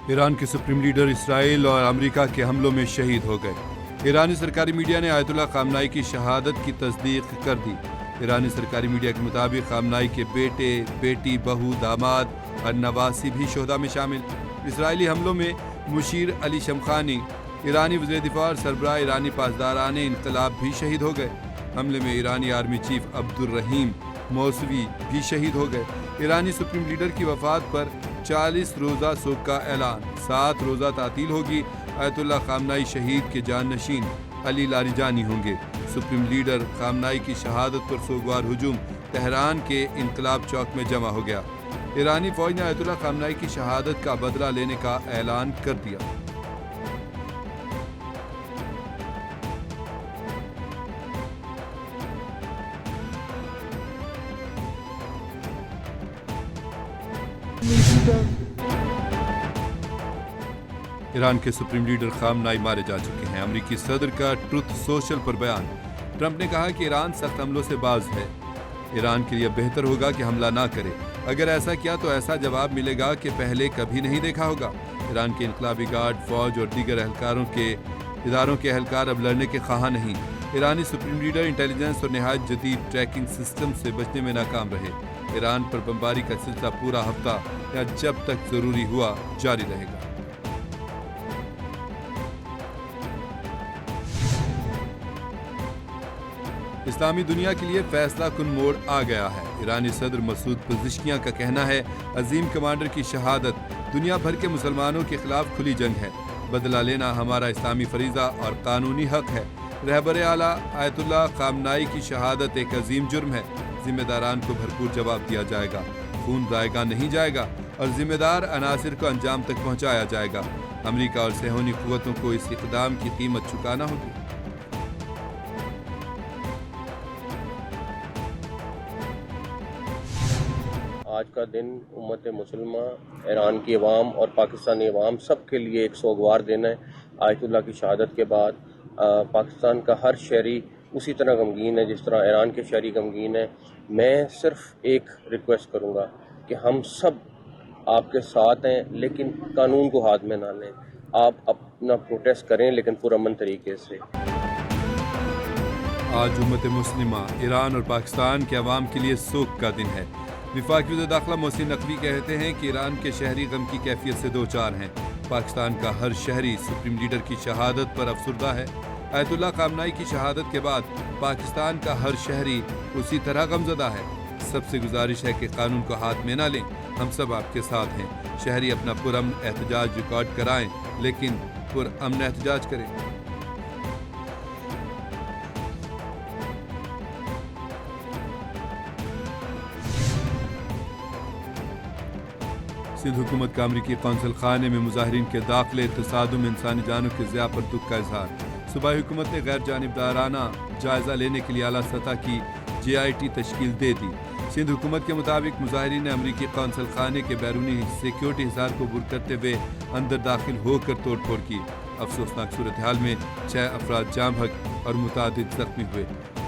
ایران کے supreme leader اسرائیل اور امریکہ کے حملوں میں شہید ہو گئے۔ ایرانی سرکاری میڈیا نے آیت اللہ خامنائی کی شہادت کی تصدیق کر دی۔ ایرانی سرکاری میڈیا کے مطابق خامنائی کے بیٹے، بیٹی، بہو، داماد اور نواسی بھی شہداء میں شامل۔ اسرائیلی حملوں میں مشیر علی شمخانی، ایرانی وزیر دفاع اور سربراہ ایرانی پاسداران انقلاب بھی شہید ہو گئے۔ حملے میں ایرانی آرمی چیف عبدالرحیم موسوی بھی شہید ہو گئے۔ ایرانی سپریم لیڈر کی وفات پر 40 روزہ سوگ کا اعلان، 7 روزہ تعطیل ہوگی۔ آیت اللہ خامنائی شہید کے جانشین علی لاریجانی ہوں گے۔ سپریم لیڈر خامنائی کی شہادت پر سوگوار ہجوم تہران کے انقلاب چوک میں جمع ہو گیا۔ ایرانی فوج نے آیت اللہ خامنائی کی شہادت کا بدلہ لینے کا اعلان کر دیا۔ ایران کے سپریم لیڈر خامنائی مارے جا چکے ہیں۔ امریکی صدر کا ٹروتھ سوشل پر بیان۔ ٹرمپ نے کہا کہ ایران سخت حملوں سے باز ہے۔ ایران کے لیے بہتر ہوگا کہ حملہ نہ کرے۔ اگر ایسا کیا تو ایسا جواب ملے گا کہ پہلے کبھی نہیں دیکھا ہوگا۔ ایران کے انقلابی گارڈ، فوج اور دیگر اداروں کے اہلکار اب لڑنے کے خواہاں نہیں۔ ایرانی سپریم لیڈر انٹیلیجنس اور نہایت جدید ٹریکنگ سسٹم سے بچنے میں ناکام رہے۔ ایران پر بمباری کا سلسلہ پورا ہفتہ یا جب تک ضروری ہوا جاری رہے گا۔ اسلامی دنیا کے لیے فیصلہ کن موڑ آ گیا ہے۔ ایرانی صدر مسعود پزشکیاں کا کہنا ہے، عظیم کمانڈر کی شہادت دنیا بھر کے مسلمانوں کے خلاف کھلی جنگ ہے۔ بدلہ لینا ہمارا اسلامی فریضہ اور قانونی حق ہے۔ رہبر اعلیٰ آیت اللہ خامنائی کی شہادت ایک عظیم جرم ہے۔ ذمہ داران کو بھرپور جواب دیا جائے گا۔ خون ضائع نہیں جائے گا اور ذمہ دار عناصر کو انجام تک پہنچایا جائے گا۔ امریکہ اور صہیونی قوتوں کو اس اقدام کی قیمت چکانا ہوگی۔ آج کا دن امت مسلمہ، ایران کی عوام اور پاکستانی عوام سب کے لیے ایک سوگوار دن ہے۔ آیت اللہ کی شہادت کے بعد پاکستان کا ہر شہری اسی طرح غمگین ہے جس طرح ایران کے شہری غمگین ہے۔ میں صرف ایک ریکویسٹ کروں گا کہ ہم سب آپ کے ساتھ ہیں، لیکن قانون کو ہاتھ میں نہ لیں۔ آپ اپنا پروٹیسٹ کریں لیکن پرامن طریقے سے۔ آج امت مسلمہ، ایران اور پاکستان کے عوام کے لیے سوگ کا دن ہے۔ وفاقی وزیر داخلہ محسن نقوی کہتے ہیں کہ ایران کے شہری غم کی کیفیت سے دو چار ہیں۔ پاکستان کا ہر شہری سپریم لیڈر کی شہادت پر افسردہ ہے۔ آیت اللہ خامنائی کی شہادت کے بعد پاکستان کا ہر شہری اسی طرح غمزدہ ہے۔ سب سے گزارش ہے کہ قانون کو ہاتھ میں نہ لیں۔ ہم سب آپ کے ساتھ ہیں۔ شہری اپنا پرامن احتجاج ریکارڈ کرائیں، لیکن پرامن احتجاج کریں۔ سندھ حکومت کا امریکی قونصل خانے میں مظاہرین کے داخلے، تصادم، انسانی جانوں کے ضیاع پر دکھ کا اظہار۔ صوبائی حکومت نے غیر جانبدارانہ جائزہ لینے کے لیے اعلیٰ سطح کی JIT تشکیل دے دی۔ سندھ حکومت کے مطابق مظاہرین نے امریکی قونصل خانے کے بیرونی سیکیورٹی حصار کو عبور کرتے ہوئے اندر داخل ہو کر توڑ پھوڑ کی۔ افسوسناک صورتحال میں 6 افراد جاں بحق اور متعدد زخمی ہوئے۔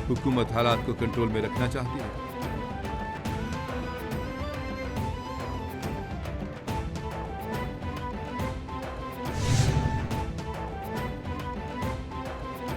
حکومت حالات کو کنٹرول میں رکھنا چاہتی ہے۔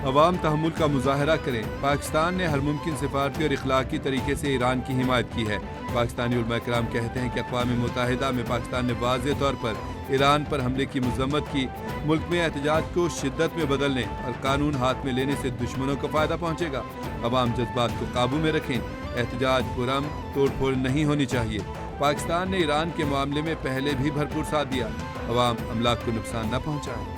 عوام تحمل کا مظاہرہ کریں۔ پاکستان نے ہر ممکن سفارتی اور اخلاقی طریقے سے ایران کی حمایت کی ہے۔ پاکستانی علماء کرام کہتے ہیں کہ اقوام متحدہ میں پاکستان نے واضح طور پر ایران پر حملے کی مذمت کی۔ ملک میں احتجاج کو شدت میں بدلنے اور قانون ہاتھ میں لینے سے دشمنوں کو فائدہ پہنچے گا۔ عوام جذبات کو قابو میں رکھیں۔ احتجاج پرامن، توڑ پھوڑ نہیں ہونی چاہیے۔ پاکستان نے ایران کے معاملے میں پہلے بھی بھرپور ساتھ دیا۔ عوام املاک کو نقصان نہ پہنچائے۔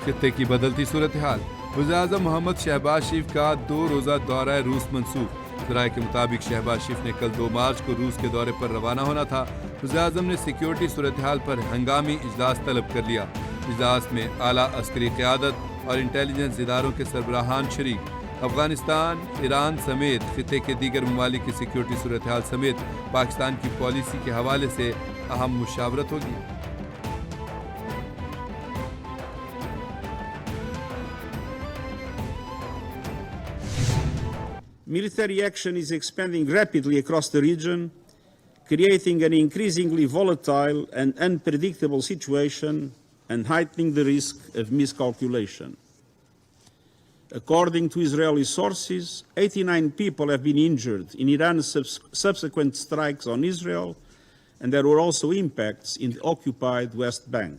خطے کی بدلتی صورتحال۔ وزیراعظم محمد شہباز شریف کا 2 روزہ دورہ روس منسوخ۔ ذرائع کے مطابق شہباز شریف نے کل 2 مارچ کو روس کے دورے پر روانہ ہونا تھا۔ وزیراعظم نے سیکیورٹی صورتحال پر ہنگامی اجلاس طلب کر لیا۔ اجلاس میں اعلیٰ عسکری قیادت اور انٹیلیجنس اداروں کے سربراہان شریک۔ افغانستان، ایران سمیت خطے کے دیگر ممالک کی سیکیورٹی صورتحال سمیت پاکستان کی پالیسی کے حوالے سے اہم مشاورت ہوگی۔ Military action is expanding rapidly across the region, creating an increasingly volatile and unpredictable situation and heightening the risk of miscalculation. According to Israeli sources, 89 people have been injured in Iran's subsequent strikes on Israel, and there were also impacts in the occupied West Bank.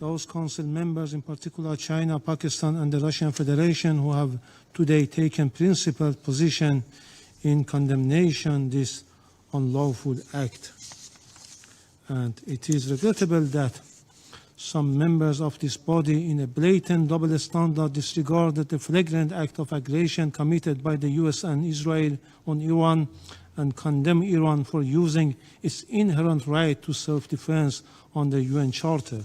Those council members, in particular China, Pakistan and the Russian Federation, who have today taken principled position in condemnation this unlawful act. And it is regrettable that some members of this body, in a blatant double standard, disregarded the flagrant act of aggression committed by the US and Israel on Iran and condemn Iran for using its inherent right to self-defense under UN Charter.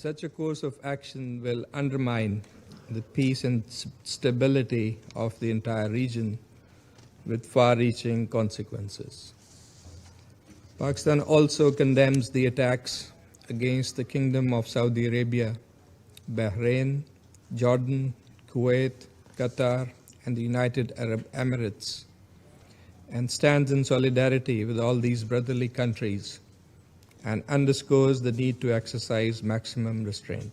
Such a course of action will undermine the peace and stability of the entire region with far-reaching consequences. Pakistan also condemns the attacks against the Kingdom of Saudi Arabia, Bahrain, Jordan, Kuwait, Qatar, and the United Arab Emirates, and stands in solidarity with all these brotherly countries and underscores the need to exercise maximum restraint.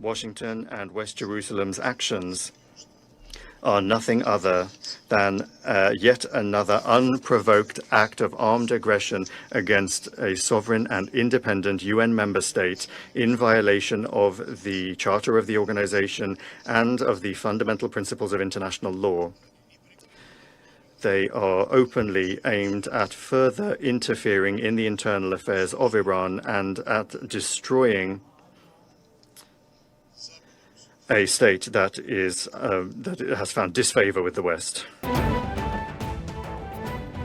Washington and West Jerusalem's actions are nothing other than yet another unprovoked act of armed aggression against a sovereign and independent UN member state in violation of the Charter of the organization and of the fundamental principles of international law. They are openly aimed at further interfering in the internal affairs of Iran and at destroying a state that has found disfavor with the West.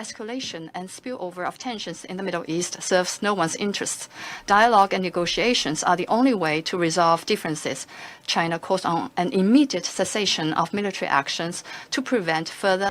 Escalation and spillover of tensions in the Middle East serves no one's interests. Dialogue and negotiations are the only way to resolve differences. China calls on an immediate cessation of military actions to prevent further